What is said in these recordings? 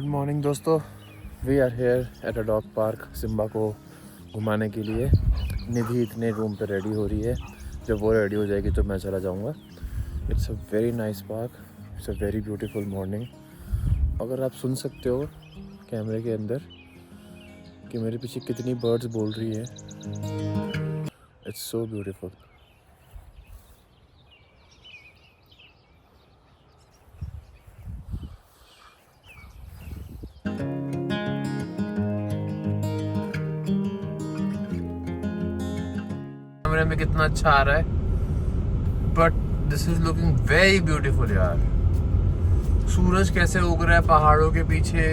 Good morning दोस्तों, we are here at a dog park. Simba को घुमाने के लिए निधि इतने रूम पे रेडी हो रही है। जब वो रेडी हो जाएगी तो मैं चला जाऊंगा। It's a very nice park, it's a very beautiful morning. अगर आप सुन सकते हो कैमरे के अंदर कि मेरे पीछे कितनी बर्ड्स बोल रही है, इट्स सो ब्यूटीफुल। कैमरे में कितना अच्छा आ रहा है, but this is looking very beautiful यार। सूरज कैसे उग रहा है पहाड़ों के पीछे।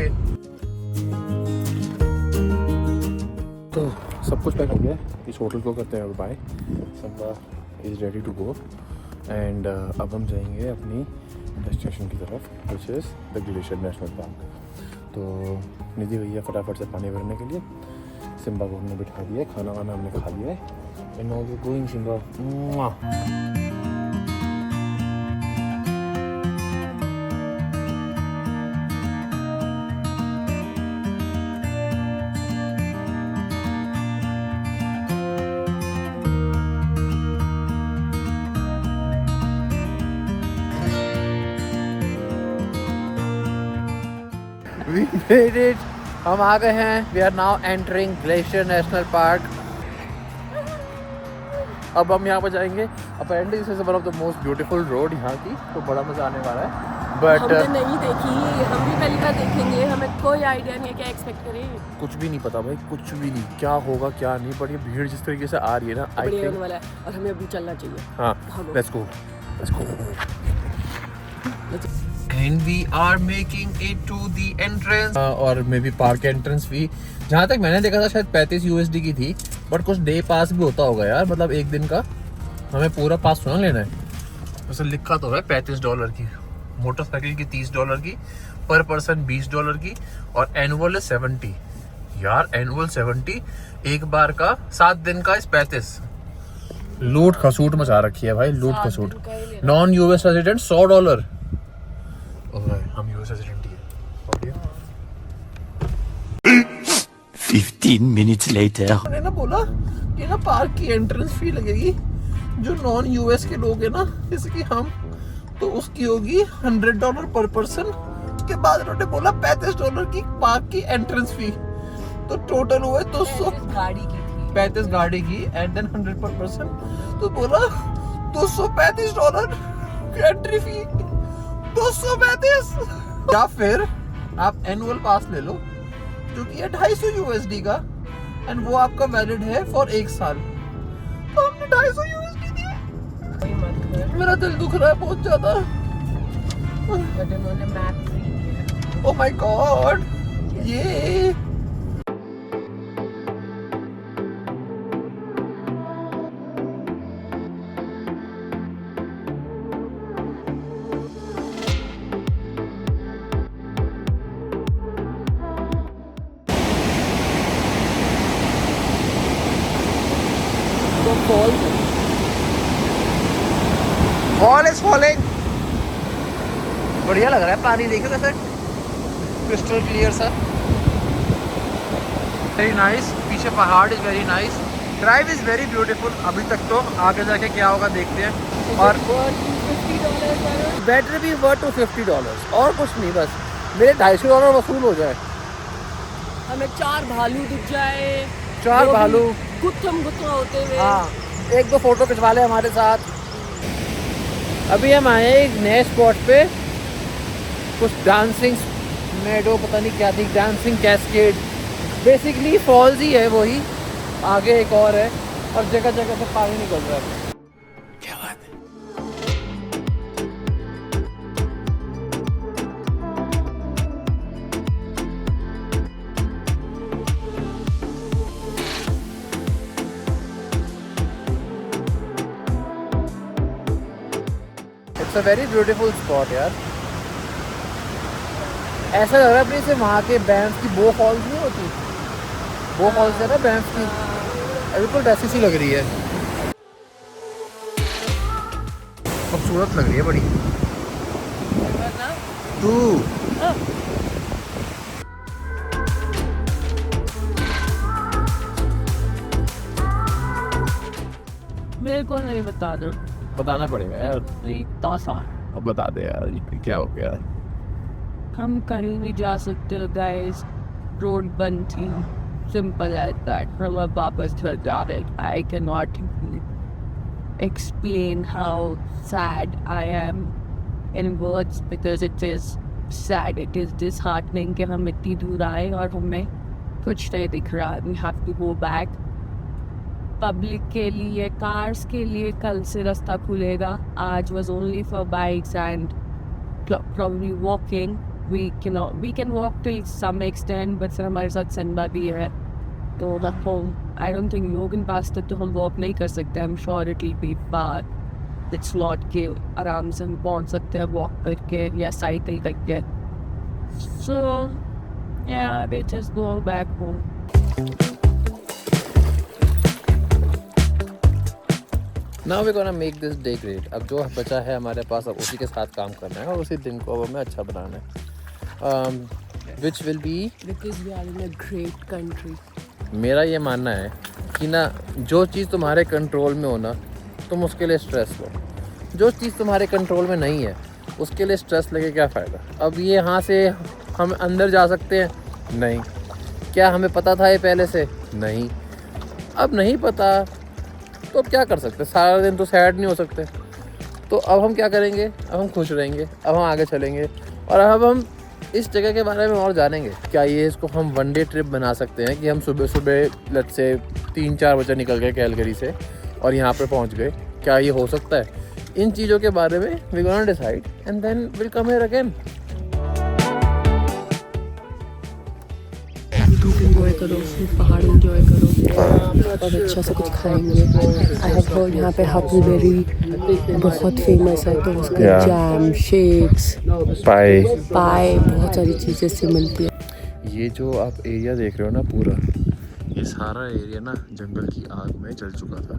तो सब कुछ पैक हो गया, इस होटल को करते हैं bye. Simba is ready to go and अब हम जाएंगे अपनी डेस्टिनेशन की तरफ, which is the glacier national park. तो निधि भैया फटाफट से पानी भरने के लिए सिम्बा को हमने बिठा दिया, खाना वाना हमने खा लिया है। And now we going Simba. We made it. हम आ गए हैं। We are now entering glacier national park. अब हम यहाँ पर जाएंगे। Apparently this is one of the most beautiful road यहाँ की, तो बड़ा मजा आने वाला है। बट हमने नहीं देखी, हम भी पहली बार देखेंगे। हमें कोई आइडिया नहीं है क्या एक्सपेक्ट करें। कुछ भी नहीं पता भाई, कुछ भी नहीं, क्या होगा क्या नहीं। बट ये भीड़ जिस तरीके से आ रही है ना, आई थिंक वाला है और हमें अभी चलना चाहिए। हाँ, let's go, let's go. And we are making it to the entrance और may be park entrance fee, जहाँ तक मैंने देखा था शायद 35 USD की थी। बट कुछ डे पास भी होता होगा यार, मतलब एक दिन का। हमें पूरा पास थोड़ा लेना है। वैसे लिखा तो है $35 की, मोटरसाइकिल की $30 की, पर पर्सन $20 की, और एनुअल है 70। यार एनुअल 70, एक बार का 7 दिन का इस 35। लूट खसूट मचा रखी है भाई, लूट खसूट। Non US resident $100। हम यूएस रेजिडेंट ही है। 15 minutes later. मैंने ना बोला कि ना पार्क की एंट्रेंस फी लगेगी जो नॉन US के लोग हैं ना, जैसे कि हम, तो उसकी होगी $100 पर पर्सन। उसके बाद उन्होंने बोला $35 की पार्क की एंट्रेंस फी, तो टोटल हुए 200 गाड़ी की थी, 35 गाड़ी की एंड देन 100 पर पर्सन। तो बोला $235 एंट्री फी, 235। या फिर आप एनुअल पास ले लो जो कि है 250 USD का, एंड वो आपका वैलिड है फॉर 1 साल। तो हमने 250 USD दिए। मेरा दिल दुख रहा है बहुत ज्यादा। उन्होंने मैप फ्री दिया। ओह माय गॉड, ये फॉल इज फॉलिंग। बढ़िया लग रहा है पानी, देखो कैसे क्रिस्टल क्लियर सा, वेरी नाइस। पीछे पहाड़ is very nice, drive is very beautiful. अभी तक तो आगे जाके क्या होगा देखते हैं। और बैटरी भी वर्थ $250 और कुछ नहीं, बस मेरे $250 वसूल हो जाए। हमें 4 भालू दिख जाए, 4 भालू गुत्थम होते हुए। हाँ, 1-2 फोटो खिंचवा ले हमारे साथ। अभी हम आए एक नए स्पॉट पे, कुछ डांसिंग मेडो, पता नहीं क्या थी, डांसिंग कैस्केड। बेसिकली फॉल्स ही है वही, आगे एक और है, और जगह जगह से पानी निकल रहा है। क्या बात है? It's a very beautiful spot यार। ऐसा लग रहा है अपनी से वहाँ के बैंफ की बो फॉल्स नहीं होती, बो फॉल्स है ना बैंफ की, बिल्कुल वैसी सी लग रही है। खूबसूरत लग रही है बड़ी। तू मेरे को नहीं बताना। बताना पड़ेगा यार। नहीं तो सा अब बता दे यार क्या हो गया। हम कहीं नहीं जा सकते गाइस, रोड बंद थी, सिंपल एज दैट। हम अब वापस घर जा रहे। I can not explain how sad I am in words because it is sad, it is disheartening कि हम इतनी दूर आए और हमें कुछ नहीं दिख रहा। We have to go back. Public के लिए, कार्स के लिए कल से रास्ता खुलेगा। आज was only for bikes and probably walking. We can walk till some extent, but sir हमारे साथ सनबा भी है तो आई डोंट थिंक लोगन पास तक तो हम वॉक नहीं कर सकते। I am sure it will be far. It's not के आराम से हम पहुंच सकते हैं वॉक करके या साइकिल करके। सो या we just go back home. Now we gonna make this day great. अब जो बचा है हमारे पास अब उसी के साथ काम करना है और उसी दिन को अब हमें अच्छा बनाना है। Which will be because we are in a great country. मेरा ये मानना है कि ना जो चीज़ तुम्हारे कंट्रोल में हो ना तुम उसके लिए स्ट्रेस लो। जो चीज़ तुम्हारे कंट्रोल में नहीं है उसके लिए स्ट्रेस लेके क्या फ़ायदा। अब ये यहाँ से हम अंदर जा सकते हैं? नहीं। क्या हमें पता था ये पहले से? नहीं। अब नहीं पता तो अब क्या कर सकते। सारा दिन तो सैड नहीं हो सकते। तो अब हम क्या करेंगे? अब हम खुश रहेंगे। अब हम आगे चलेंगे और अब हम इस जगह के बारे में और जानेंगे। क्या ये इसको हम वन डे ट्रिप बना सकते हैं कि हम सुबह सुबह लेट्स से 3-4 बजे निकल गए कैलगरी से और यहाँ पे पहुँच गए? क्या ये हो सकता है? इन चीज़ों के बारे में we gonna decide and then will come here again. Enjoy करो, पहाड़ एंजॉय करो और अच्छा से कुछ खाएंगे। आई हैव हर्ड यहाँ पे हकलबेरी बहुत फेमस है तो उसका जैम, शेक्स, पाई बहुत सारी चीज़ें से मिलती है। ये जो आप एरिया देख रहे हो ना पूरा, ये सारा एरिया ना जंगल की आग में जल चुका था।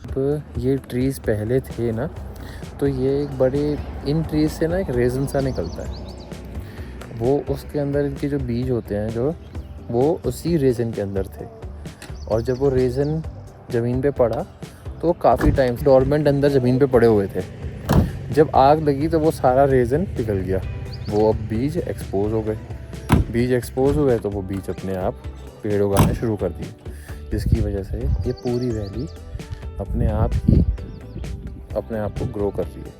अब ये ट्रीज़ पहले थे ना तो ये एक बड़े इन ट्रीज़ से ना एक रेज़न सा निकलता है। वो उसके अंदर इनके जो बीज होते हैं जो वो उसी रेज़न के अंदर थे और जब वो रेज़न ज़मीन पे पड़ा तो वो काफ़ी टाइम से डॉर्मेंट अंदर ज़मीन पे पड़े हुए थे। जब आग लगी तो वो सारा रेज़न पिघल गया। वो अब बीज एक्सपोज हो गए। बीज एक्सपोज हो गए तो वो बीज अपने आप पेड़ उगाने शुरू कर दिए, जिसकी वजह से ये पूरी वैली अपने आप को ग्रो कर रही है।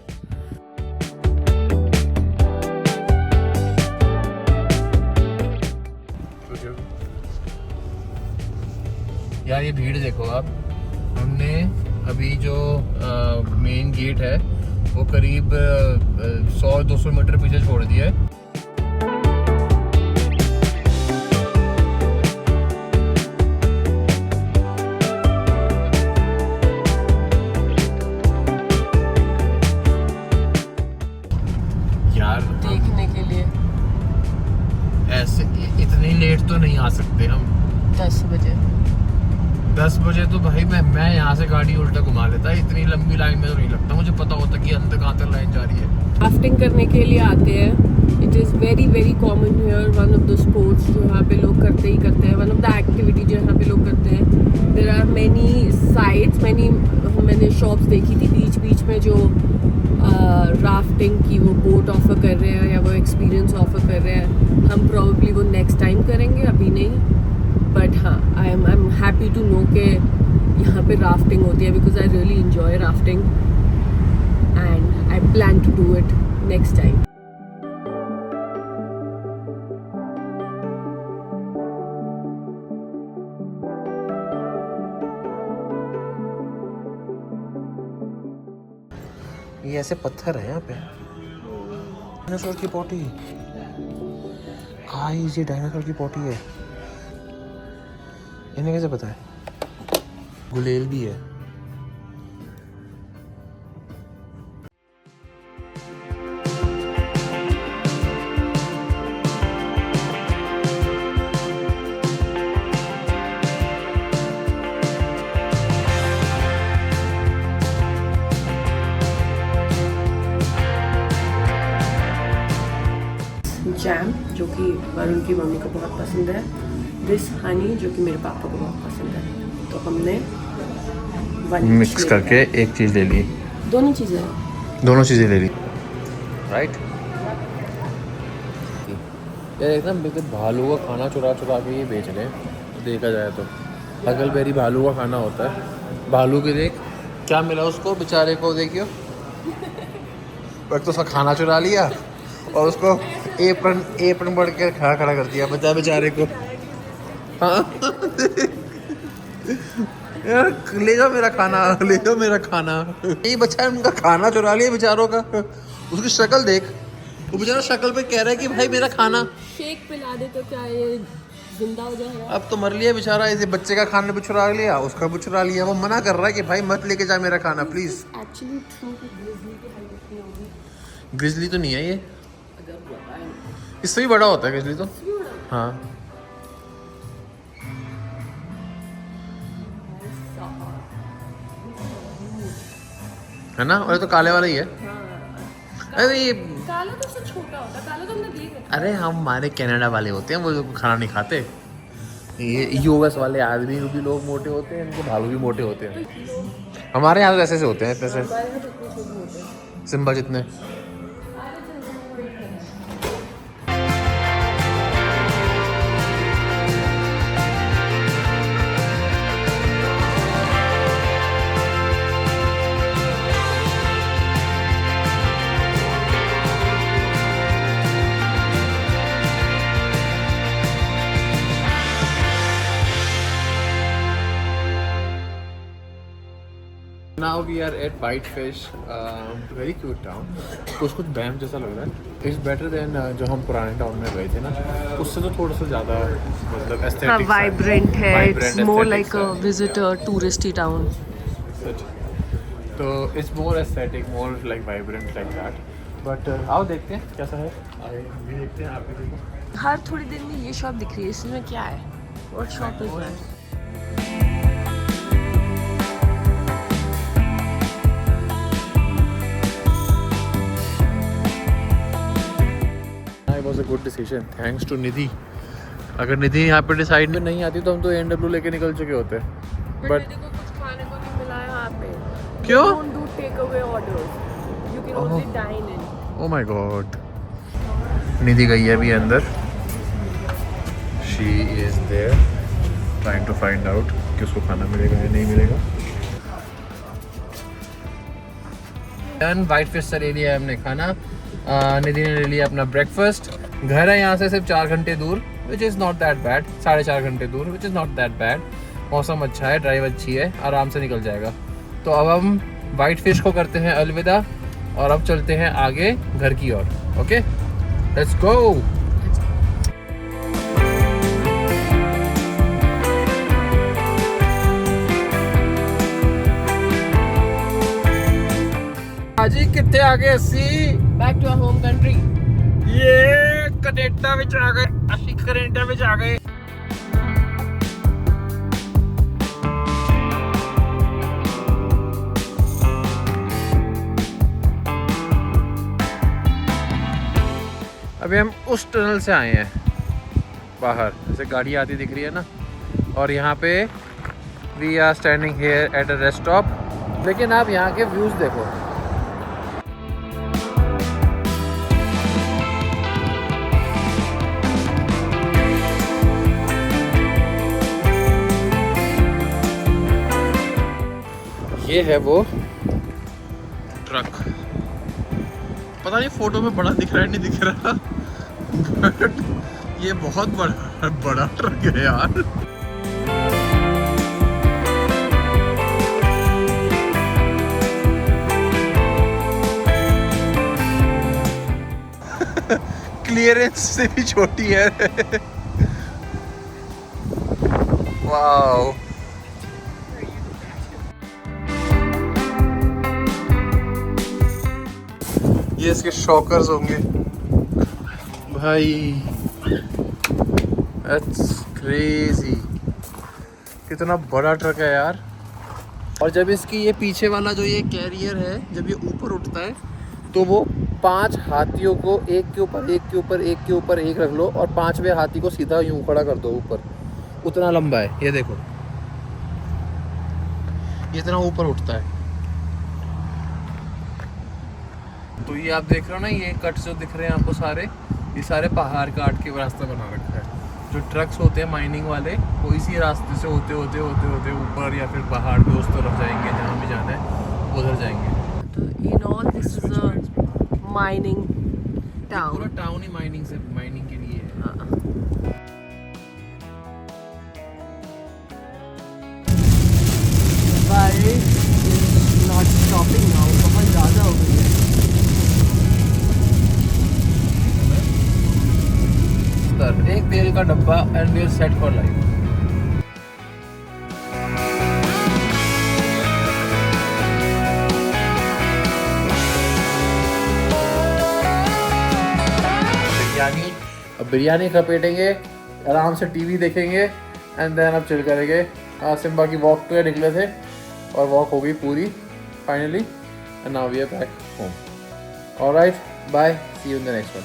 यार ये भीड़ देखो आप। हमने अभी जो मेन गेट है वो करीब 100-200 मीटर पीछे छोड़ दिया है। यार देखने के लिए ऐसे इतनी लेट तो नहीं आ सकते हम। 10 बजे तो भाई मैं यहाँ से गाड़ी उल्टा घुमा लेता। इतनी लंबी लाइन में तो नहीं लगता। मुझे पता होता कि अंदर कहाँ तक लाइन जा रही है। राफ्टिंग करने के लिए आते हैं। It is very very common here. One of the sports जो यहाँ पे लोग करते ही करते हैं। वन ऑफ द एक्टिविटी जो यहाँ पे लोग करते हैं। देयर आर मैनी साइट्स, मैंने शॉप्स देखी थी बीच में जो राफ्टिंग की वो बोट ऑफर कर रहे हैं या वो एक्सपीरियंस ऑफर कर रहे हैं। हम प्रॉब्ली वो नेक्स्ट टाइम करेंगे, अभी नहीं। बट हाँ, I am happy to know कि यहाँ पे राफ्टिंग होती है because I really enjoy rafting and I plan to do it next time. ये ऐसे पत्थर है यहाँ पे। डायनासोर की पॉटी। गाइस ये डायनासोर की पॉटी है। इन्हें कैसे पता है? गुलेल भी है। जैम जो कि वरुण की मम्मी को बहुत पसंद है। दिस हनी जो कि मेरे पापा को बहुत पसंद है। तो हमने मिक्स करके एक चीज़ ले ली, दोनों चीज़ें। दोनों चीज़ें ले ली, राइट। यार एकदम बिल्कुल भालू का खाना चुरा चुरा के ये बेच रहे हैं, देखा जाए तो हकलबेरी भालू का खाना होता है। भालू के देख क्या मिला उसको बेचारे को, देखियो एक तो उसका खाना चुरा लिया और उसको एप्रन बढ़ के खड़ा खड़ा कर दिया बचा बेचारे को। हाँ यार ले जाओ मेरा खाना, ले जाओ मेरा खाना। यही बच्चा है उनका खाना चुरा लिया बेचारों का। उसकी शक्ल देख, वो बेचारा शक्ल पे कह रहा है कि भाई मेरा खाना। शेक पिला दे तो क्या ये जिंदा हो जाएगा? अब तो मर लिया बेचारा, ऐसे बच्चे का खाना भी चुरा लिया, उसका भी चुरा लिया। वो मना कर रहा है कि भाई मत लेके जा मेरा खाना प्लीज। एक्चुअली ट्रू कि ग्रिजली की हाइट कितनी होगी? ग्रिजली तो नहीं है ये, इससे भी बड़ा होता है ग्रिजली तो। हाँ है ना, और ये तो काले वाला ही है। अरे ये काला तो उससे छोटा होता है, काला तो हमने देख रखा अरे हमारे कनाडा वाले होते हैं वो जो खाना नहीं खाते। ये यूएस वाले आदमी भी लोग मोटे होते हैं, इनके भालू भी मोटे होते हैं। हमारे यहाँ तो ऐसे से होते हैं, इतने से सिम्बा जितने। Now we are at Whitefish, very cute town. कुछ बैम जैसा लग रहा है। It's better than जो हम पुराने टाउन में गए थे ना, उससे तो थोड़ा सा ज़्यादा मतलब aesthetic वाइब्रेंट है, it's more like a aesthetic visitor touristy town. सच। तो it's more aesthetic, more like vibrant like that. But आओ देखते हैं कैसा है। ये देखते हैं, आप भी देखो। हर थोड़ी देर में ये शॉप दिख रही है, इसमें क्या है? What shop is that? It was a good decision, thanks to निधि। अगर निधि यहाँ पे डिसाइड में नहीं आती तो हम तो AW लेके निकल चुके होते। बट देखो कुछ खाने को नहीं मिला है यहाँ पे। क्यों? Don't do takeaway orders. You can only dine in. Oh my god। निधि गई है अभी अंदर। She is there, trying to find out कि उसको खाना मिलेगा या नहीं मिलेगा। डन, Whitefish से ले लिया हमने खाना। निधि ने ले लिया अपना ब्रेकफास्ट। घर है यहाँ से सिर्फ 4 घंटे दूर, which is not that bad. 4.5 घंटे दूर, which is not that bad. मौसम अच्छा है, ड्राइव अच्छी है, आराम से निकल जाएगा। तो अब हम Whitefish को करते हैं अलविदा और अब चलते हैं आगे घर की ओर। Okay, let's go. जी कितने आ गए अस्सी? Back to our home country. ये कनेडा में आ गए, अस्सी कनेडा में आ गए। अभी हम उस टनल से आए हैं बाहर, जैसे गाड़ी आती दिख रही है ना, और यहाँ पे we are standing here at a rest stop. लेकिन आप यहाँ के व्यूज़ देखो, ये है वो ट्रक। पता नहीं फोटो में बड़ा दिख रहा है नहीं दिख रहा, बट ये बहुत बड़ा ट्रक है यार। क्लियरेंस से भी छोटी है। वाओ, ये इसके शॉकर्स होंगे भाई। That's crazy, कितना बड़ा ट्रक है यार। और जब इसकी ये पीछे वाला जो ये कैरियर है, जब ये ऊपर उठता है तो वो 5 हाथियों को एक के ऊपर एक के ऊपर एक के ऊपर एक रख लो और 5वें हाथी को सीधा यूं खड़ा कर दो ऊपर, उतना लंबा है। ये देखो, इतना ऊपर उठता है। तो ये आप देख रहे हो ना, ये कट्स जो दिख रहे हैं आपको सारे, ये सारे पहाड़ काट के रास्ता बना रखा है। जो ट्रक्स होते हैं माइनिंग वाले, वो इसी रास्ते से होते होते होते होते ऊपर या फिर पहाड़ पे उस तरफ जाएंगे, जहाँ भी जाना है उधर जाएंगे। तो you know this is a mining town. पूरा टाउन ही माइनिंग के लिए है। बारिश is not stopping now. बहुत ज़्यादा हो गई है। एक तेल का डब्बा and we are set for life. Biryani खपेटेंगे, आराम से टीवी देखेंगे एंड देन अब चिल करेंगे। सिम्बा की वॉक पे निकले थे और वॉक हो गई पूरी finally, and now we are back home. Alright, bye, see you in the next one.